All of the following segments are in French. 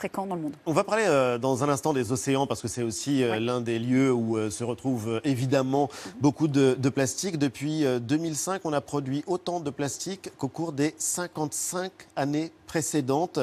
fréquent dans le monde. On va parler dans un instant des océans parce que c'est aussi l'un des lieux où se retrouve évidemment beaucoup de plastique. Depuis 2005, on a produit autant de plastique qu'au cours des 55 années précédentes.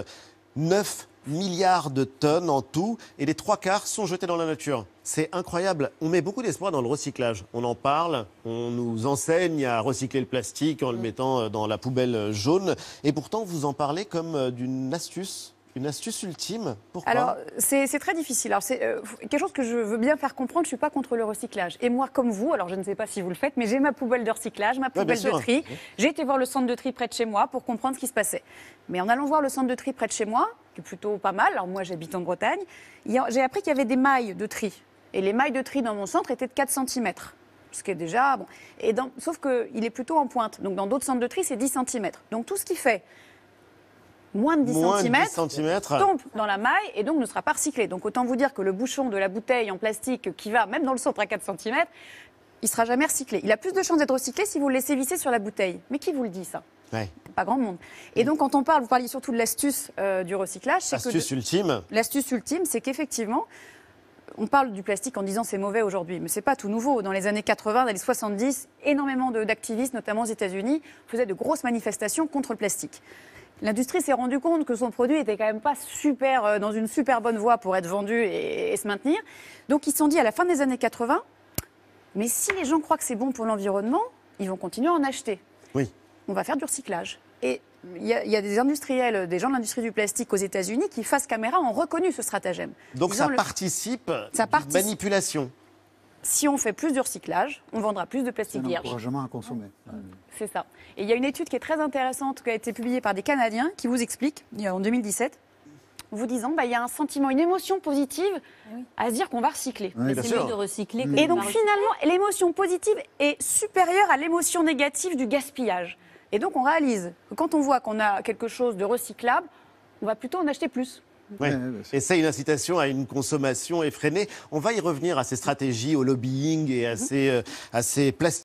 9 milliards de tonnes en tout et les 3/4 sont jetés dans la nature. C'est incroyable. On met beaucoup d'espoir dans le recyclage. On en parle, on nous enseigne à recycler le plastique en le mettant dans la poubelle jaune. Et pourtant, vous en parlez comme d'une astuce. Une astuce ultime. Pourquoi ? Alors, c'est très difficile. Alors, c'est quelque chose que je veux bien faire comprendre. Je ne suis pas contre le recyclage. Et moi, comme vous, alors je ne sais pas si vous le faites, mais j'ai ma poubelle de recyclage, ma poubelle de tri. J'ai été voir le centre de tri près de chez moi pour comprendre ce qui se passait. Mais en allant voir le centre de tri près de chez moi, qui est plutôt pas mal, alors moi j'habite en Bretagne, j'ai appris qu'il y avait des mailles de tri. Et les mailles de tri dans mon centre étaient de 4 cm. Ce qui est déjà bon. Sauf qu'il est plutôt en pointe. Donc dans d'autres centres de tri, c'est 10 cm. Donc tout ce qui fait moins de 10 cm tombe dans la maille et donc ne sera pas recyclé. Donc autant vous dire que le bouchon de la bouteille en plastique qui va même dans le centre à 4 cm, il ne sera jamais recyclé. Il a plus de chances d'être recyclé si vous le laissez visser sur la bouteille. Mais qui vous le dit ça ? Pas grand monde. Et donc quand on parle, vous parliez surtout de l'astuce du recyclage. L'astuce ultime ? L'astuce ultime, c'est qu'effectivement, on parle du plastique en disant c'est mauvais aujourd'hui, mais c'est pas tout nouveau. Dans les années 80, dans les 70, énormément d'activistes, notamment aux États-Unis, faisaient de grosses manifestations contre le plastique. L'industrie s'est rendue compte que son produit était quand même pas super, dans une super bonne voie pour être vendu et se maintenir. Donc ils se sont dit à la fin des années 80, mais si les gens croient que c'est bon pour l'environnement, ils vont continuer à en acheter. Oui. On va faire du recyclage. Et il y a des industriels, des gens de l'industrie du plastique aux États-Unis qui, face caméra, ont reconnu ce stratagème. Donc ça participe d'une manipulation. Si on fait plus de recyclage, on vendra plus de plastique vierge. C'est un encouragement à consommer. C'est ça. Et il y a une étude qui est très intéressante, qui a été publiée par des Canadiens, qui vous explique, en 2017, vous disant il y a un sentiment, une émotion positive à se dire qu'on va recycler. Oui, c'est mieux de recycler. Et donc finalement, l'émotion positive est supérieure à l'émotion négative du gaspillage. Et donc on réalise que quand on voit qu'on a quelque chose de recyclable, on va plutôt en acheter plus. Ouais. Et c'est une incitation à une consommation effrénée. On va y revenir à ces stratégies, au lobbying et à ces plastiques.